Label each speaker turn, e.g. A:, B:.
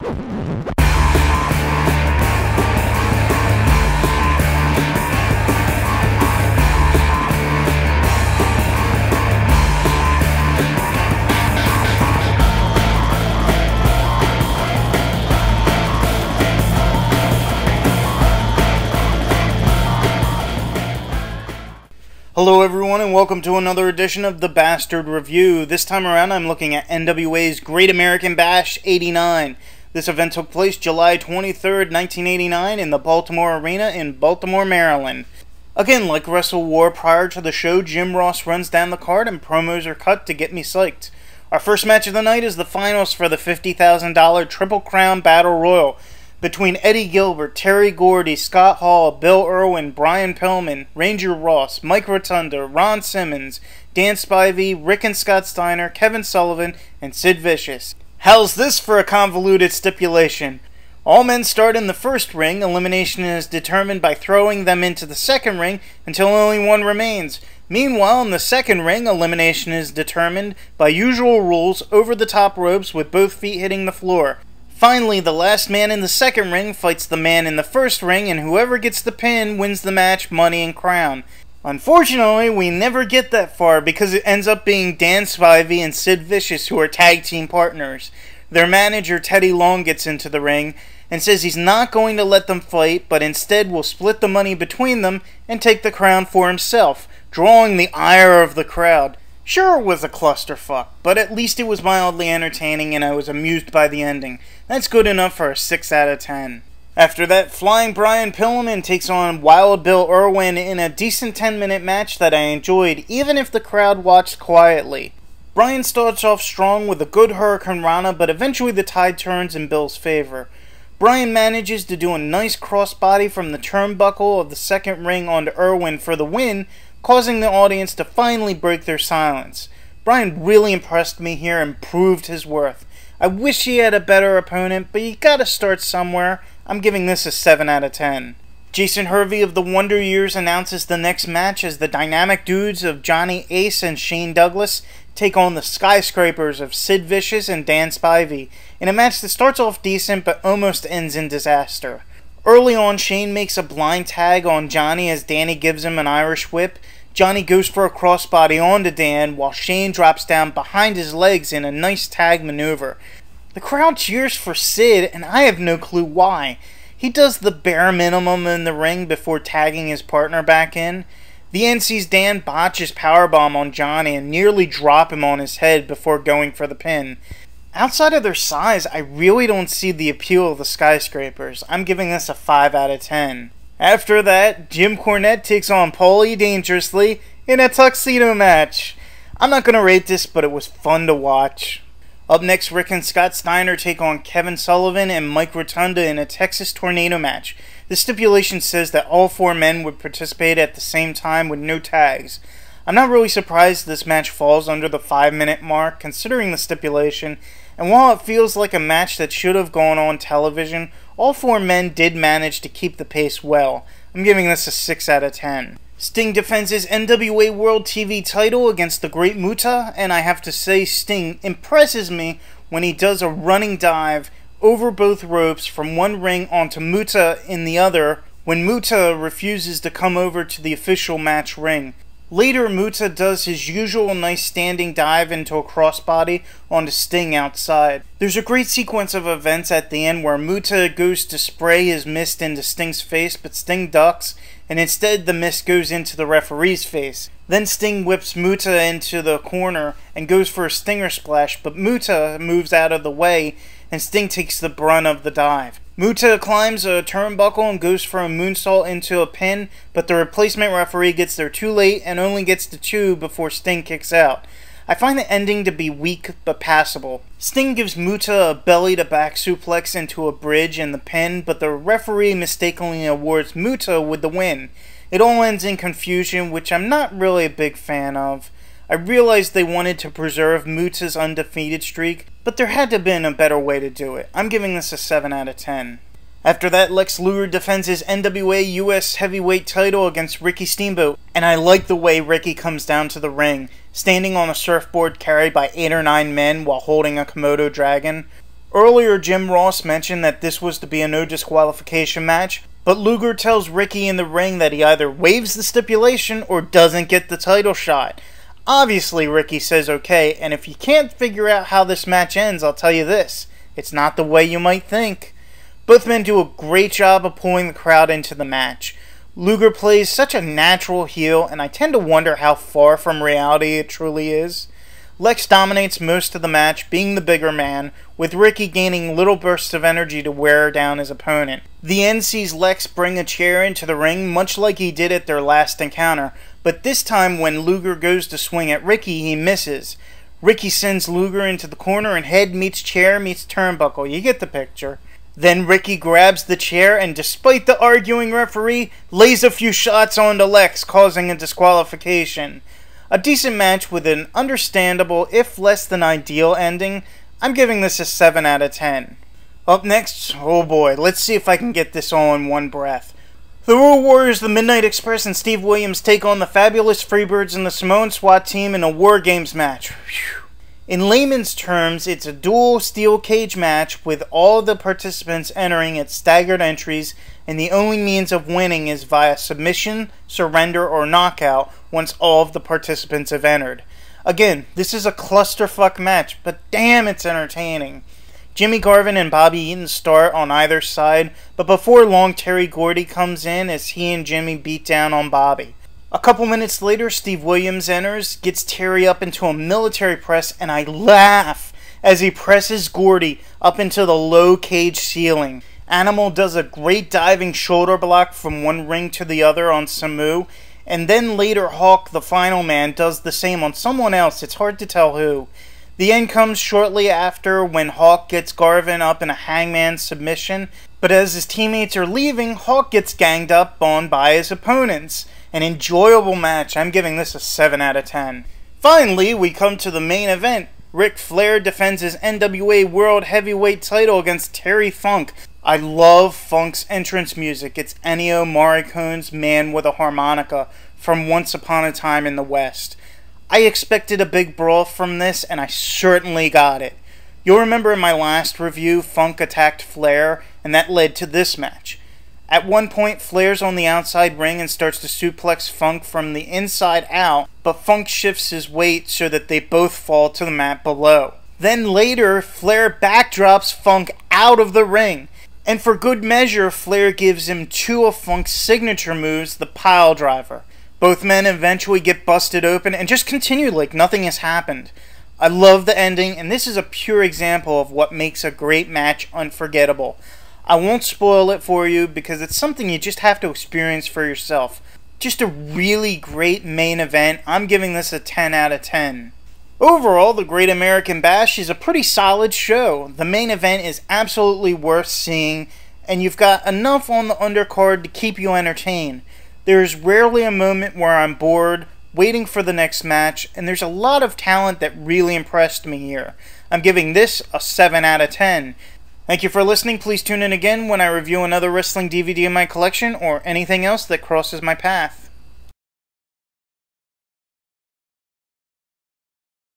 A: Hello everyone and welcome to another edition of The Bastard Review. This time around I'm looking at NWA's Great American Bash 89. This event took place July 23rd, 1989 in the Baltimore Arena in Baltimore, Maryland. Again, like Wrestle War prior to the show, Jim Ross runs down the card and promos are cut to get me psyched. Our first match of the night is the finals for the $50,000 Triple Crown Battle Royal between Eddie Gilbert, Terry Gordy, Scott Hall, Bill Irwin, Brian Pillman, Ranger Ross, Mike Rotunda, Ron Simmons, Dan Spivey, Rick and Scott Steiner, Kevin Sullivan, and Sid Vicious. How's this for a convoluted stipulation? All men start in the first ring. Elimination is determined by throwing them into the second ring until only one remains. Meanwhile, in the second ring, elimination is determined by usual rules over the top ropes with both feet hitting the floor. Finally, the last man in the second ring fights the man in the first ring, and whoever gets the pin wins the match, money, and crown. Unfortunately, we never get that far because it ends up being Dan Spivey and Sid Vicious who are tag team partners. Their manager, Teddy Long, gets into the ring and says he's not going to let them fight, but instead will split the money between them and take the crown for himself, drawing the ire of the crowd. Sure, it was a clusterfuck, but at least it was mildly entertaining and I was amused by the ending. That's good enough for a 6 out of 10. After that, Flying Brian Pillman takes on Wild Bill Irwin in a decent 10-minute match that I enjoyed, even if the crowd watched quietly. Brian starts off strong with a good Hurricane Rana, but eventually the tide turns in Bill's favor. Brian manages to do a nice crossbody from the turnbuckle of the second ring onto Irwin for the win, causing the audience to finally break their silence. Brian really impressed me here and proved his worth. I wish he had a better opponent, but you gotta start somewhere. I'm giving this a 7 out of 10. Jason Hervey of the Wonder Years announces the next match as the dynamic dudes of Johnny Ace and Shane Douglas take on the Skyscrapers of Sid Vicious and Dan Spivey in a match that starts off decent but almost ends in disaster. Early on, Shane makes a blind tag on Johnny as Danny gives him an Irish whip. Johnny goes for a crossbody onto Dan while Shane drops down behind his legs in a nice tag maneuver. The crowd cheers for Sid and I have no clue why. He does the bare minimum in the ring before tagging his partner back in. The end sees Dan botch his powerbomb on Johnny and nearly drop him on his head before going for the pin. Outside of their size, I really don't see the appeal of the Skyscrapers. I'm giving this a 5 out of 10. After that, Jim Cornette takes on Paulie Dangerously in a tuxedo match. I'm not going to rate this, but it was fun to watch. Up next, Rick and Scott Steiner take on Kevin Sullivan and Mike Rotunda in a Texas Tornado match. The stipulation says that all 4 men would participate at the same time with no tags. I'm not really surprised this match falls under the 5-minute mark, considering the stipulation, and while it feels like a match that should have gone on television, all 4 men did manage to keep the pace well. I'm giving this a 6 out of 10. Sting defends his NWA World TV title against the Great Muta, and I have to say Sting impresses me when he does a running dive over both ropes from one ring onto Muta in the other, when Muta refuses to come over to the official match ring. Later, Muta does his usual nice standing dive into a crossbody onto Sting outside. There's a great sequence of events at the end where Muta goes to spray his mist into Sting's face, but Sting ducks, and instead the mist goes into the referee's face. Then Sting whips Muta into the corner and goes for a Stinger Splash, but Muta moves out of the way, and Sting takes the brunt of the dive. Muta climbs a turnbuckle and goes for a moonsault into a pin, but the replacement referee gets there too late and only gets to 2 before Sting kicks out. I find the ending to be weak but passable. Sting gives Muta a belly-to-back suplex into a bridge in the pin, but the referee mistakenly awards Muta with the win. It all ends in confusion, which I'm not really a big fan of. I realized they wanted to preserve Muta's undefeated streak, but there had to have been a better way to do it. I'm giving this a 7 out of 10. After that, Lex Luger defends his NWA US Heavyweight title against Ricky Steamboat, and I like the way Ricky comes down to the ring, standing on a surfboard carried by 8 or 9 men while holding a Komodo dragon. Earlier, Jim Ross mentioned that this was to be a no disqualification match, but Luger tells Ricky in the ring that he either waives the stipulation or doesn't get the title shot. Obviously, Ricky says okay, and if you can't figure out how this match ends, I'll tell you this: it's not the way you might think. Both men do a great job of pulling the crowd into the match. Luger plays such a natural heel, and I tend to wonder how far from reality it truly is. Lex dominates most of the match, being the bigger man, with Ricky gaining little bursts of energy to wear down his opponent. The end sees Lex bring a chair into the ring, much like he did at their last encounter, but this time when Luger goes to swing at Ricky, he misses. Ricky sends Luger into the corner and head meets chair meets turnbuckle. You get the picture. Then Ricky grabs the chair and, despite the arguing referee, lays a few shots onto Lex, causing a disqualification. A decent match with an understandable, if less than ideal, ending. I'm giving this a 7 out of 10. Up next, oh boy, let's see if I can get this all in one breath. The Road Warriors, the Midnight Express, and Steve Williams take on the Fabulous Freebirds and the Samoan SWAT team in a War Games match. Whew. In layman's terms, it's a dual steel cage match with all the participants entering at staggered entries, and the only means of winning is via submission, surrender, or knockout once all of the participants have entered. Again, this is a clusterfuck match, but damn, it's entertaining. Jimmy Garvin and Bobby Eaton start on either side, but before long, Terry Gordy comes in as he and Jimmy beat down on Bobby. A couple minutes later, Steve Williams enters, gets Terry up into a military press, and I laugh as he presses Gordy up into the low cage ceiling. Animal does a great diving shoulder block from one ring to the other on Samu, and then later Hawk, the final man, does the same on someone else. It's hard to tell who. The end comes shortly after when Hawk gets Garvin up in a hangman submission, but as his teammates are leaving, Hawk gets ganged up on by his opponents. An enjoyable match. I'm giving this a 7 out of 10. Finally, we come to the main event. Ric Flair defends his NWA World Heavyweight title against Terry Funk. I love Funk's entrance music. It's Ennio Morricone's Man with a Harmonica from Once Upon a Time in the West. I expected a big brawl from this, and I certainly got it. You'll remember in my last review, Funk attacked Flair, and that led to this match. At one point, Flair's on the outside ring and starts to suplex Funk from the inside out, but Funk shifts his weight so that they both fall to the mat below. Then later, Flair backdrops Funk out of the ring, and for good measure, Flair gives him two of Funk's signature moves, the pile driver. Both men eventually get busted open and just continue like nothing has happened. I love the ending, and this is a pure example of what makes a great match unforgettable. I won't spoil it for you because it's something you just have to experience for yourself. Just a really great main event. I'm giving this a 10 out of 10. Overall, the Great American Bash is a pretty solid show. The main event is absolutely worth seeing, and you've got enough on the undercard to keep you entertained. There is rarely a moment where I'm bored, waiting for the next match, and there's a lot of talent that really impressed me here. I'm giving this a 7 out of 10. Thank you for listening. Please tune in again when I review another wrestling DVD in my collection or anything else that crosses my path.